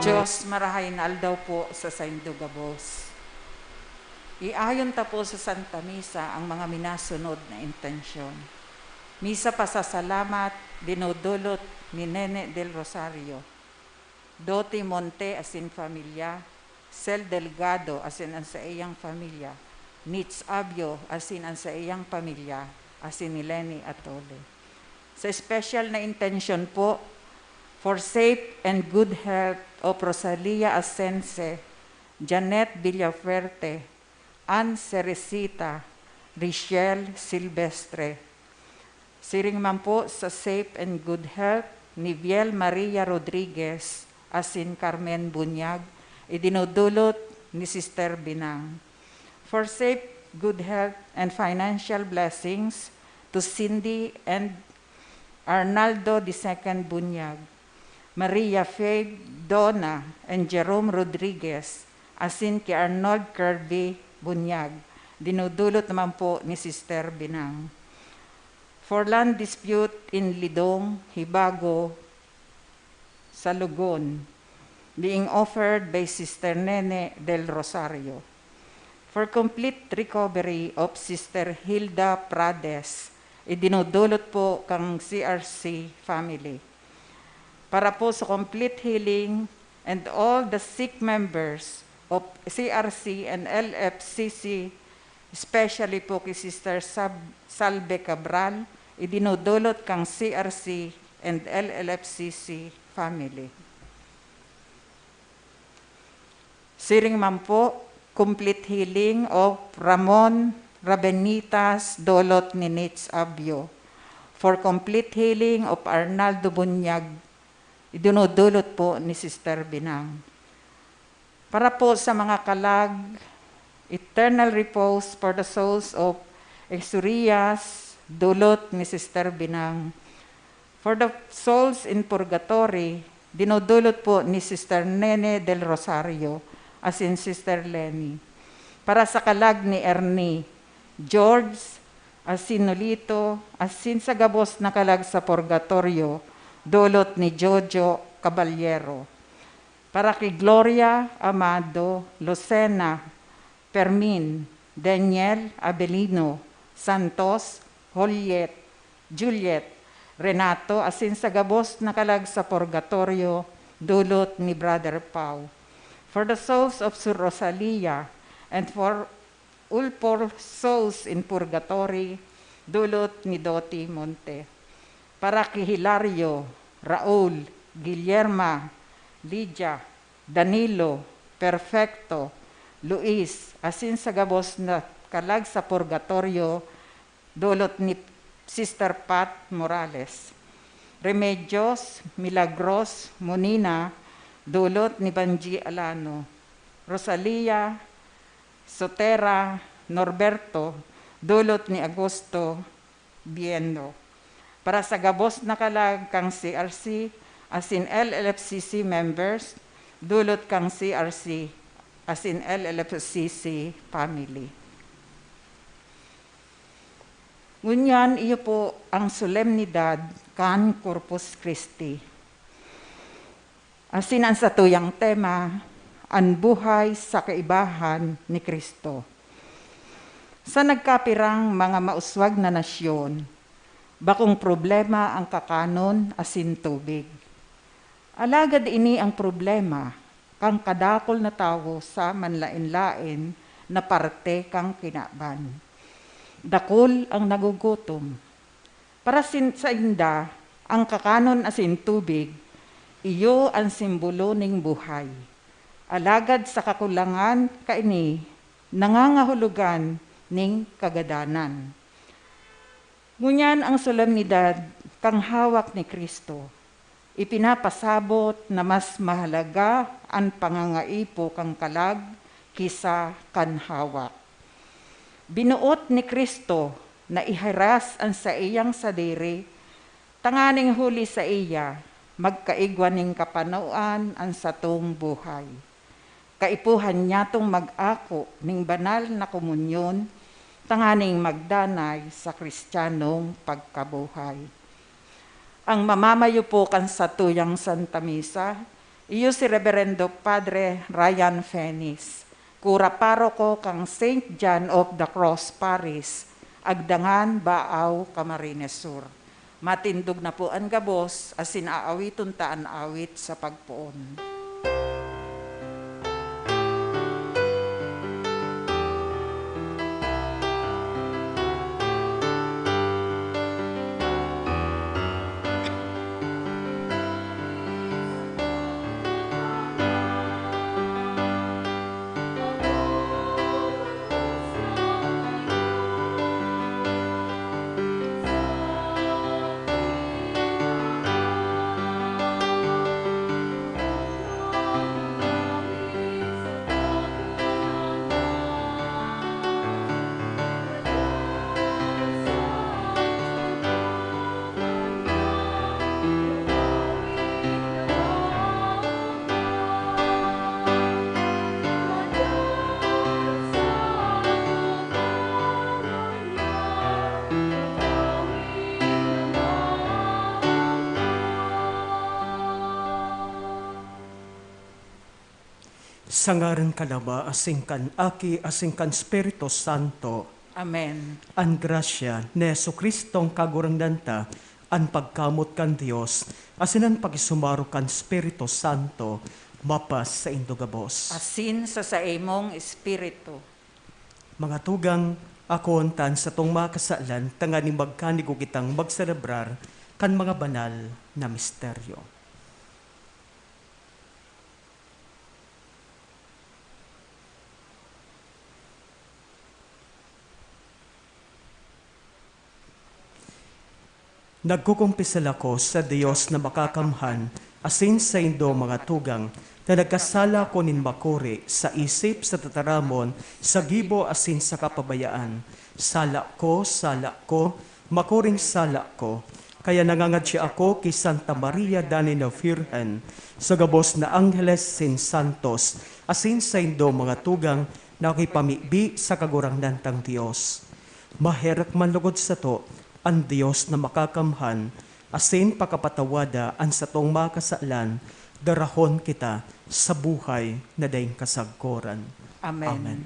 Diyos marahay na aldaw po sa Saindugabos. Iayon ta po sa Santa Misa ang mga minasunod na intensyon. Misa pasasalamat dinudulot ni Nene del Rosario, Doti Monte asin familia, Sel Delgado asin ang sa iyang familia, Nitz Abio asin ang sa iyang pamilya, asin ni Lenny Atole. Sa special na intention po, for safe and good health of Rosalia Asense, Janet Villafuerte, Ann Cerecita, Richelle Silvestre. Siring man po sa safe and good health ni Viel Maria Rodriguez, asin Carmen Bunyag, idinudulot ni Sister Binang. For safe, good health, and financial blessings to Cindy and Arnaldo II Bunyag, Maria Faye Donna and Jerome Rodriguez, asin kay Arnold Kirby Bunyag, dinudulot naman po ni Sister Binang. For land dispute in Lidong, Hibago, Salugon, being offered by Sister Nene del Rosario. For complete recovery of Sister Hilda Prades, idinudulot po kang CRC family. Para po sa complete healing and all the sick members of CRC and LFCC, especially po kay Sister Salve Cabral, idinudulot kang CRC and LLFCC family. Siring man po, complete healing of Ramon Rabenitas Dolot ni Nitz Abio. For complete healing of Arnaldo Bunyag, idinudulot po ni Sister Binang. Para po sa mga kalag, eternal repose for the souls of Exurias, dulot ni Sister Binang. For the souls in purgatory, dinudulot po ni Sister Nene del Rosario, as in Sister Lenny. Para sa kalag ni Ernie, George, asin Nolito, asin sa gabos na kalag sa purgatorio, dulot ni Jojo Caballero. Para kay Gloria Amado, Lucena, Fermin, Daniel Abelino, Santos, Juliet, Renato, asin sa gabos na kalag sa purgatorio, dulot ni Brother Pau. For the souls of Sir Rosalia and for all poor souls in purgatory, dulot ni Doti Monte. Para kay Hilario, Raul, Guillerma, Lydia, Danilo, Perfecto, Luis, asin sa gabos na kalag sa purgatorio, dulot ni Sister Pat Morales. Remedios, Milagros, Monina, dulot ni Banji Alano. Rosalia, Sotera, Norberto, dulot ni Agosto Biendo. Para sa gabos na kalag kang CRC, asin LLFCC members, dulot kang CRC, asin LLFCC family. Ngunyan, iyo po ang solemnidad kan Corpus Christi. Asin ang satuyang tema, ang buhay sa kaibahan ni Kristo. Sa nagkapirang mga mauswag na nasyon, bakong problema ang kakanon asin tubig. Alagad ini ang problema, kang kadakol na tao sa manlain-lain na parte kang kinaban. Dakol ang nagugutom. Para sa inda, ang kakanon asin tubig, iyo ang simbolo ning buhay. Alagad sa kakulangan kaini, nangangahulugan ning kagadanan. Ngunyan ang solemnidad kang hawak ni Kristo, ipinapasabot na mas mahalaga ang pangangaipo kang kalag kisa kan hawak. Binuot ni Kristo na iharas ang sa iyang sadiri, tanganing huli sa iya, magkaigwan ning kapanuan ang satong buhay. Kaipuhan niya tong mag-ako ning banal na komunyon, tanganing magdanay sa Kristiyanong pagkabuhay. Ang mamamayo po kan sa tuyang Santa Misa, Iyo si Reverendo Padre Ryan Fenis, kura paroko kang St. John of the Cross Paris, Agdangan, Baaw, Camarines Sur. Matindog na po ang gabos, asin aawiton taan awit sa pagpuon. Sangaran kalaba asingkan aki asingkan Espiritu Santo. Amen. An grasya ni Jesucristong kagurangdanta, an pagkamot kan Dios, asinan pagisumaro kan Espiritu Santo, mapas sa indugabos. Asin sa saimong espiritu. Mga tugang, ako tan sa tong makasalan, tangani magkanigo kitang magselebrar kan mga banal na misteryo. Nagkukumpisal ako sa Diyos na makakamhan, asin sa indo mga tugang, na nagkasala ko nin makuri sa isip, sa tataramon, sa gibo asin sa kapabayaan. Sala ko, makuring sala ko. Kaya nangangadsi ako kay Santa Maria Dani na Virgen, sa gabos na Angeles sin Santos, asin sa indo mga tugang, na kipamibi sa kagurangnan tang Diyos. Maherak man lugod sa to, ang Diyos na makakamhan, asin pakapatawada ang satong makasalan, darahon kita sa buhay na daing kasagkoran. Amen. Amen.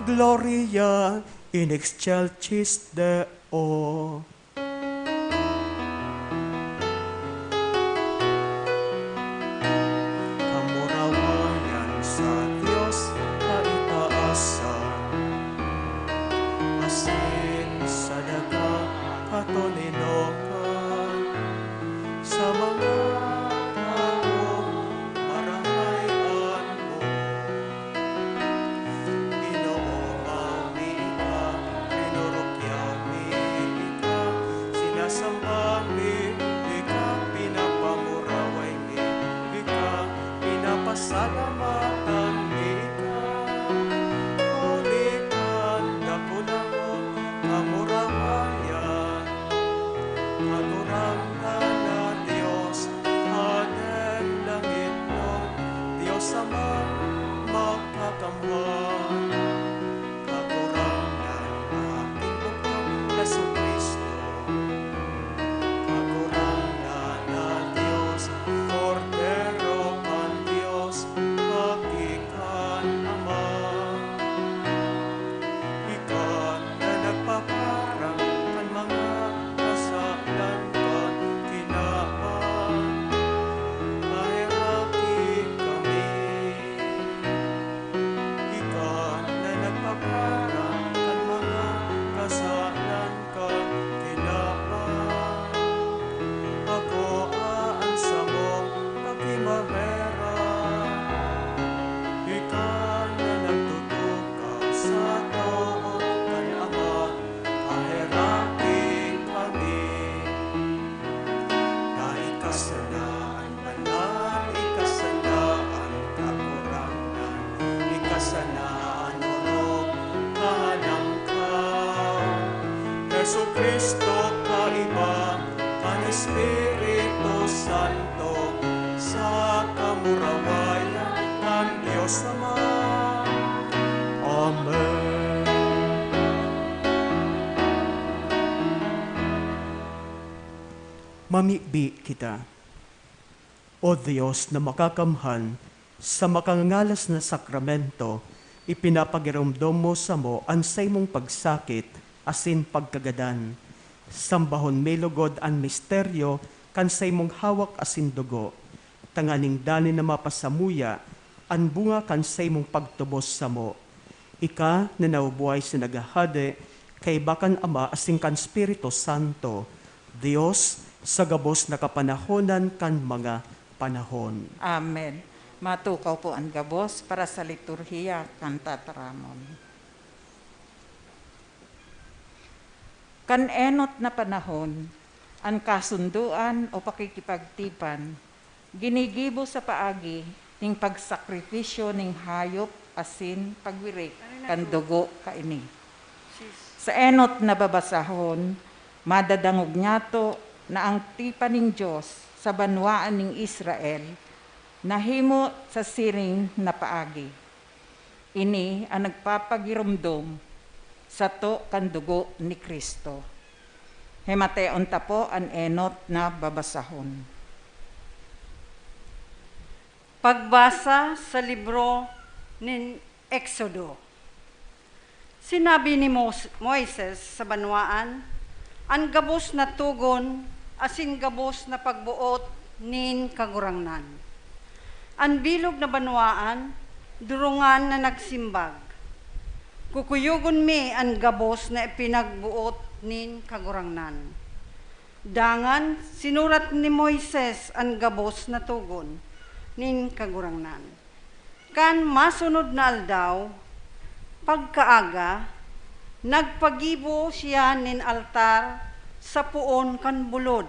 Gloria in excelsis Deo. Kamurawayan sa Diyos na itaasan, asin sa daga katoninokan, sa mga tao marahayan mo. Salamatan ika, ulikan na ko kamurahayan, Diyos Ama. Amen. Mamibi kita. O Diyos na makakamhan, sa makangalas na sakramento, ipinapagiramdom mo sa mo ansay mong pagsakit, asin pagkagadan. Sambahon melugod an misteryo, kansay mong hawak asin dugo. Tanganing dani na mapasamuya, an bunga kansay mong pagtubos sa mo. Ika na naubuhay sa nagahade, kay bakan Ama asing kan Espiritu Santo, Diyos sa gabos na kapanahonan kan mga panahon. Amen. Matukaw po ang gabos para sa liturhiya kan tataramon. Kan enot na panahon, ang kasunduan o pakikipagtipan, ginigibo sa paagi ning pagsakripisyo ning hayop asin pagwirik kan dugo kaini. Sa enot na babasahon, madadangog nyato na ang tipan ning Diyos sa banwaan ning Israel nahimo sa siring na paagi. Ini ang nagpapagirumdom sa to kan dugo ni Kristo. Himateon ta po ang enot na babasahon. Pagbasa sa libro ni Exodo. Sinabi ni Moises sa banwaan, ang gabos na tugon, asin gabos na pagbuot nin kagurangnan. Ang bilog na banwaan, durungan na nagsimbag. Kukuyugon mi ang gabos na ipinagbuot nin kagurangnan. Dangan, sinurat ni Moises ang gabos na tugon nin kagurangnan. Kan masunod na aldaw, pagkaaga, nagpagibo siya nin altar sa puon kan bulod.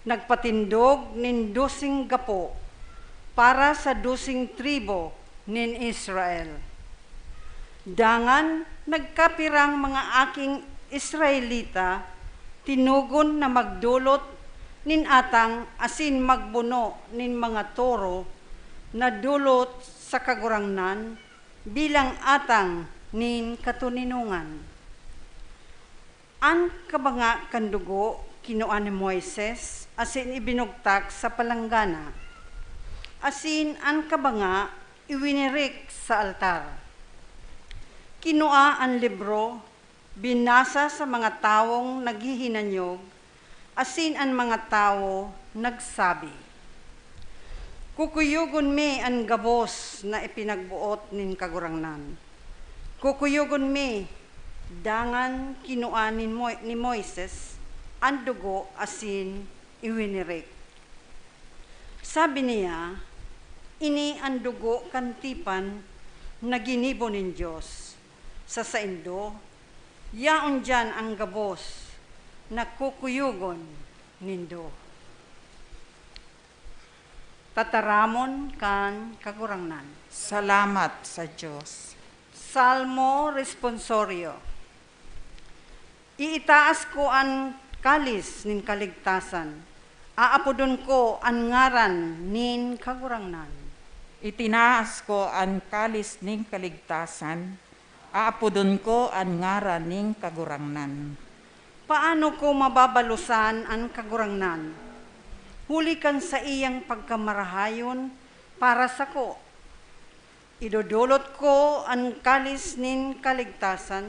Nagpatindog nin 12 gapo para sa 12 tribo nin Israel. Dangan nagkapirang mga aking Israelita tinugon na magdulot nin atang asin magbuno nin mga toro na dulot sa kagurangnan bilang atang nin katuninungan. Ang kabanga kandugo kinuan ni Moises asin ibinugtak sa palanggana. Asin ang kabanga iwinirik sa altar. Kinua ang libro, binasa sa mga tawong naghihinanyog, asin ang mga tao nagsabi, kukuyugon mi ang gabos na ipinagbuot nin kagurangnan. Kukuyugon mi, dangan kinua ni Moises, ang dugo asin iwinirik. Sabi niya, ini ang dugo kantipan na ginibo nin Diyos. Sa saindo, yaon dyan ang gabos na kukuyugon nindo. Tataramon kan kagurangnan. Salamat sa Diyos. Salmo responsorio. Iitaas ko ang kalis nin kaligtasan. Aapodon ko ang ngaran nin kagurangnan. Itinaas ko ang kalis ning kaligtasan, aapodon ko ang ngaran ning kagurangnan. Paano ko mababalusan ang kagurangnan? Huli kan sa iyang pagkamarahayon para sa ko. Idodolot ko ang kalis nin kaligtasan,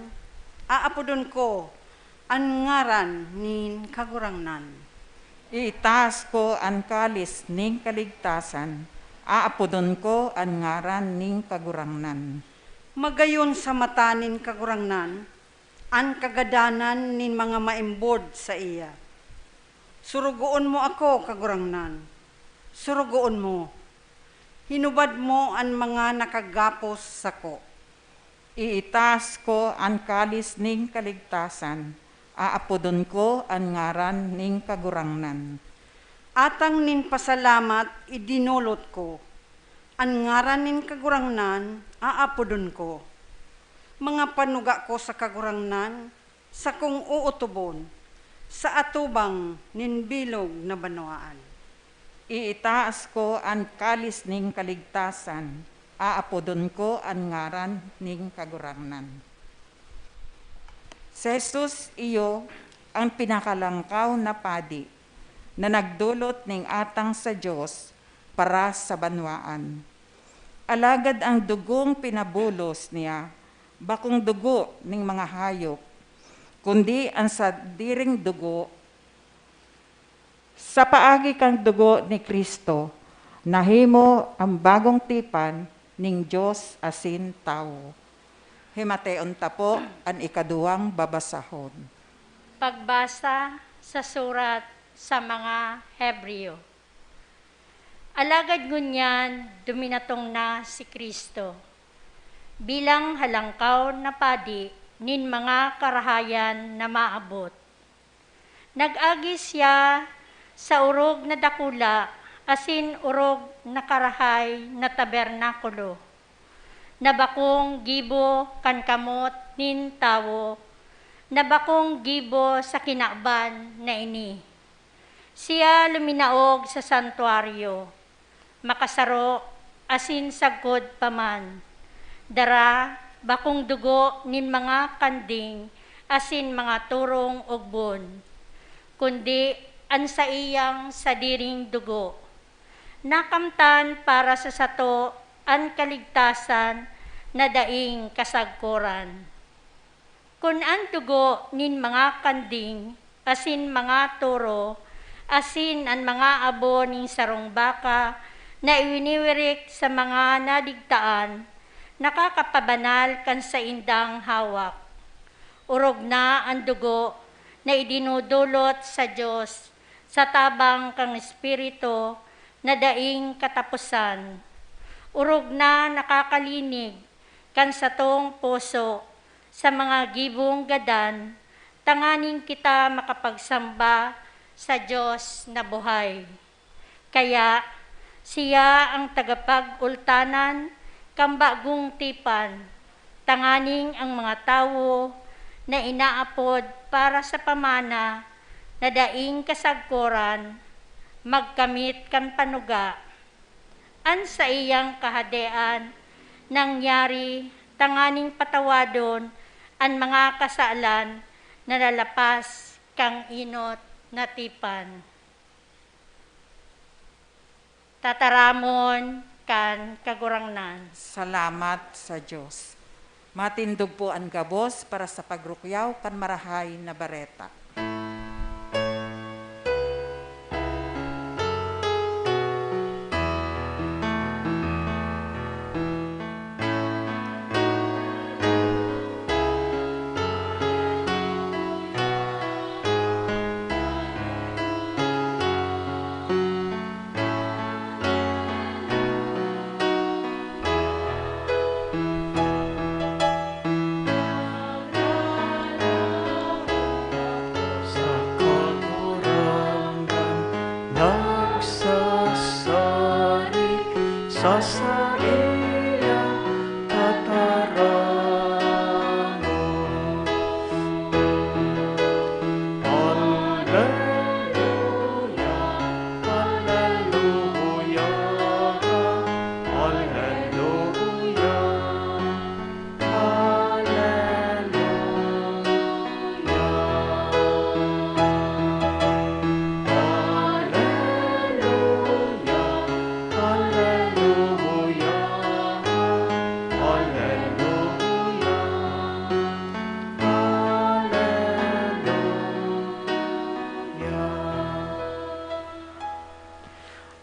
aapodon ko ang ngaran nin kagurangnan. Itaas ko ang kalis ning kaligtasan, aapodon ko ang ngaran ning kagurangnan. Magayon sa mata nin kagurangnan, ang kagadanan nin mga maimbod sa iya. Surugoon mo ako, kagurangnan. Surugoon mo. Hinubad mo ang mga nakagapos sa ko. Iitaas ko ang kalis ning kaligtasan, aapodon ko ang ngaran ning kagurangnan. Atang nin pasalamat idinulot ko. Ang ngaran nin kagurangnan, aapodon ko. Mga panuga ko sa kagurangnan, sa kong uutubon, sa atubang nin bilog na banwaan. Iitaas ko ang kalis ning kaligtasan, aapodon ko ang ngaran ning kagurangnan. Si Jesus iyo ang pinakalangkaw na padi na nagdulot ning atang sa Dios para sa banwaan. Alagad ang dugong pinabulos niya, bakong dugo ning mga hayop, kundi ang sadiring dugo, sa paagi kang dugo ni Kristo, nahimo ang bagong tipan ning Dios asin tao. Himateon ta po ang ikaduwang babasahon. Pagbasa sa surat sa mga Hebreo. Alagad ngunyan, duminatong na si Kristo bilang halangkaw na padi nin mga karahayan na maabot. Nag-agi siya sa urog na dakula, asin urog na karahay na tabernakulo, na bakong gibo kan kamot nin tawo, na bakong gibo sa kinakban na ini. Siya luminaog sa santuaryo, makasaro asin sagkod paman, dara bakong dugo nin mga kanding asin mga turong ugbon, kundi an sa iyang sadiring dugo. Nakamtan para sa sato an kaligtasan na daing kasagkuran. Kun ang dugo nin mga kanding, asin mga toro, asin ang mga abo ning sarong baka, na iwiniwirik sa mga nadigtaan, nakakapabanal kan sa indang hawak. Urog na ang dugo na idinudulot sa Diyos, sa tabang kang Espiritu, na daing katapusan. Urog na nakakalinig kan sa tong puso, sa mga gibong gadan, tanganing kita makapagsamba sa Diyos na buhay. Kaya siya ang tagapag-ultanan kang bagong tipan, tanganing ang mga tao na inaapod para sa pamana na daing kasagkuran, magkamit kan panuga. An sa iyang kahadean, nangyari tanganing patawadon ang mga kasaalan na lalapas kang inot na tipan. Tataramon kan kagurangnan. Salamat sa Diyos. Matindog po ang gabos para sa pagrukyaw kan marahay na bareta.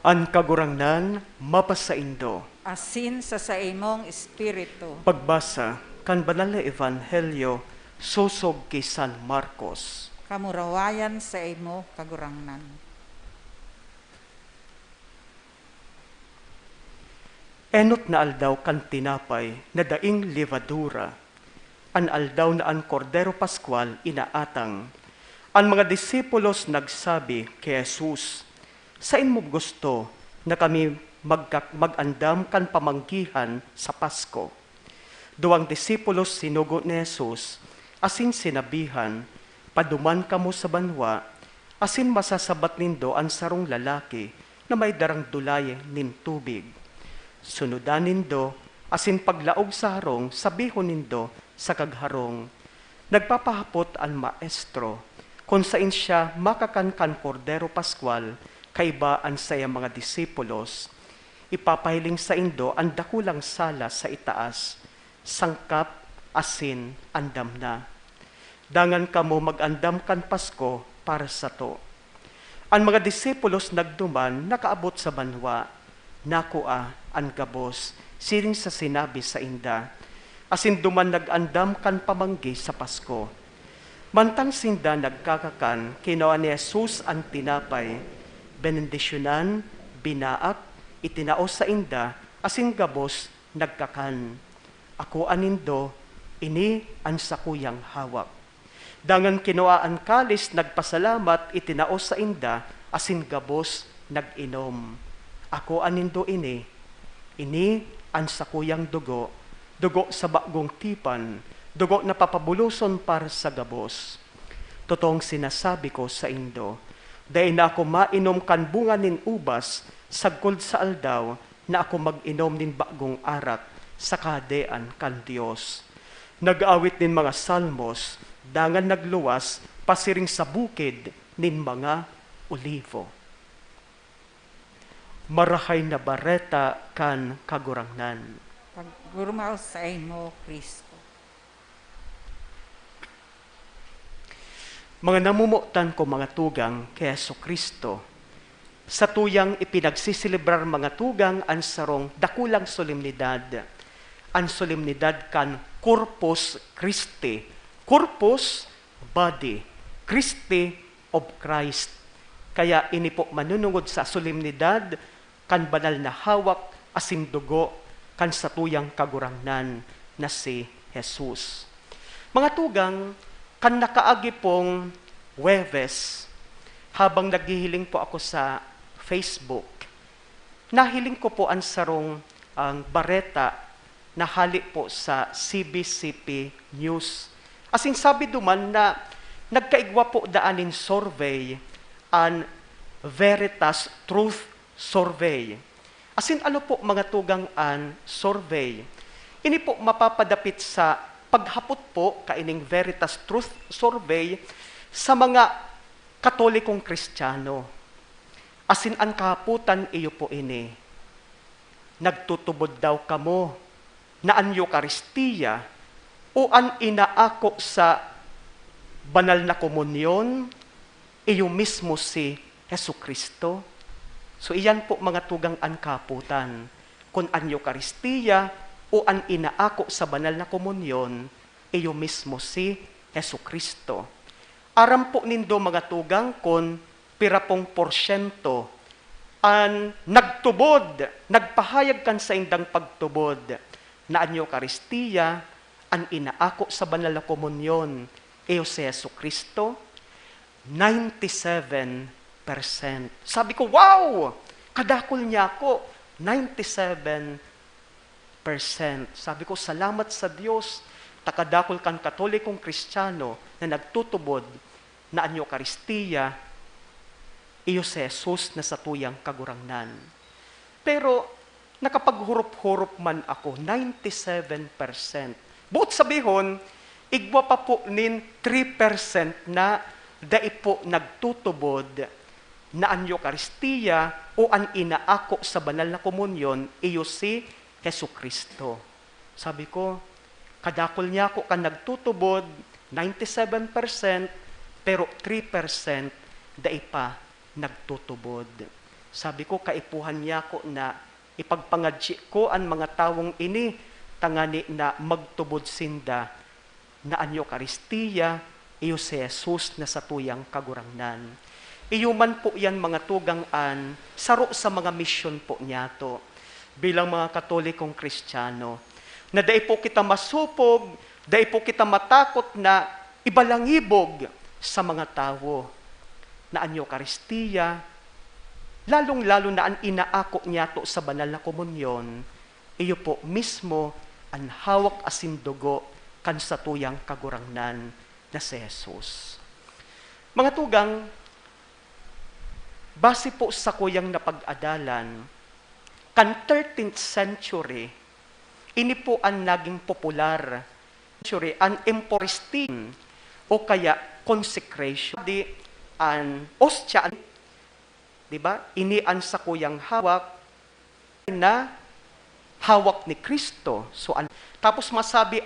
An kagurangnan mapasaindo. Asin sa imong espiritu. Pagbasa kan banal na ebanghelyo susog kay San Marcos. Kamurawayan sa imo kagurangnan. Enot na aldaw kan tinapay na daing levadura. An aldaw na an Kordero Pascual inaatang. Ang mga disipulos nagsabi kay Jesus, "Sain mo gusto na kami mag-andam kan pamanggihan sa Pasko?" Duwang disipulos sinugo ni Jesus, asin sinabihan, "Paduman kamo sa banwa, asin masasabat nindo ang sarong lalaki na may darang dulay nin tubig. Sunudan nindo Asin paglaog sa harong, sabihon nindo sa kagharong. Nagpapahapot ang maestro, kung sain siya makakankan Kordero Pascual, kaibaan sa iyang mga disipulos. Ipapahiling sa indo ang dakulang sala sa itaas, sangkap, asin, andam na. Dangan kamo mag-andam kan Pasko para sa to. Ang mga disipulos nagduman, nakaabot sa banwa, nakua ang gabos, siring sa sinabi sa inda, asin duman nag-andam kan pamanggi sa Pasko. Mantang sinda nagkakakan, kinawa ni Jesus ang tinapay, benendisyonan, binaak, itinaos sa inda, asin gabos nagkakan. Ako anindo, ini ang sakuyang hawak. Dangan kinuha ang kalis, nagpasalamat, itinaos sa inda, asin gabos nag-inom. Ako anindo ini ang sakuyang dugo, dugo sa bagong tipan, dugo na papabuluson para sa gabos. Totoong sinasabi ko sa indo, dahil na ako mainom kan bunga nin ubas, sagkod sa aldaw, na ako mag-inom nin bagong arak, sa kadean kan Dios. Nag-awit nin mga salmos, dangan nagluwas, pasiring sa bukid nin mga olivo. Marahay na bareta kan kagurangnan. Paggurmaw sa imo, Kristo. Mga namumutan ko mga tugang kay Jesucristo, sa tuyang ipinagsisilibrar mga tugang ang sarong dakulang solemnidad, ang solemnidad kan Corpus Christi, Corpus, body, Christi of Christ. Kaya ini po manunungod sa solemnidad, kan banal na hawak, asin dugo, kan satuyang kagurangnan na si Jesus. Mga tugang, kan nakaagi pong Huwebes, habang naghihiling po ako sa Facebook, nahiling ko po ang sarong ang bareta na hali po sa CBCP News. Asin sabi duman na nagkaigwa po daanin survey an Veritas Truth Survey. Asin ano po mga tugang an survey? Ini po mapapadapit sa paghapot po kaining Veritas Truth Survey sa mga Katolikong Kristiyano. Asin ang kahaputan iyo po ini. Nagtutubod daw kamo na ang Eucharistia o ang inaako sa banal na komunyon iyo mismo si Jesucristo. So iyan po mga tugang ang kaputan. Kung ang Eucharistia o ang inaako sa banal na komunyon, iyo mismo si Jesucristo. Aram po nindo mga tugang kung pirapong porsyento ang nagtubod, nagpahayag kan sa indang pagtubod na ang Eucharistia, ang inaako sa banal na komunyon, iyo si Jesucristo, 97%. Sabi ko, wow! Kadakol niya ako, 97%. Sabi ko, salamat sa Diyos, takadakol kan Katolikong Kristiyano na nagtutubod na ang Eucharistia, iyo si Jesus na sa tuyang kagurangnan. Pero, nakapaghurup-hurup man ako, 97%. Buot sabihon, igwa pa po nin 3% na dai po nagtutubod na ang Eucharistia o ang inaako sa banal na komunyon, iyo si Jesucristo. Sabi ko, kadakol niya ako kan nagtutubod, 97%, pero 3% dai pa nagtutubod. Sabi ko, kaipuhan niya ako na ipagpangadji ko ang mga tawong ini, tangani na magtubod sinda, na ang Eucharistia, iyo si Jesus na sa tuyang kagurangnan. Iyo man po yan mga tugang-an, saro sa mga misyon po niya to, bilang mga Katolikong Kristiyano, na dai po kita masupog, dai po kita matakot na ibalangibog sa mga tao, na ang Eucharistia, lalong-lalo na ang inaako niya to sa banal na komunyon, iyo po mismo ang hawak asin dugo kan sa tuyang kagurangnan na si Jesus. Mga tugang, base po sa kuyang napag-adalan, kan 13th century, ini po ang naging popular. An emporistin o kaya consecration. Di an ostya, di ba? Inian sa kuyang hawak na hawak ni Kristo. So, tapos masabi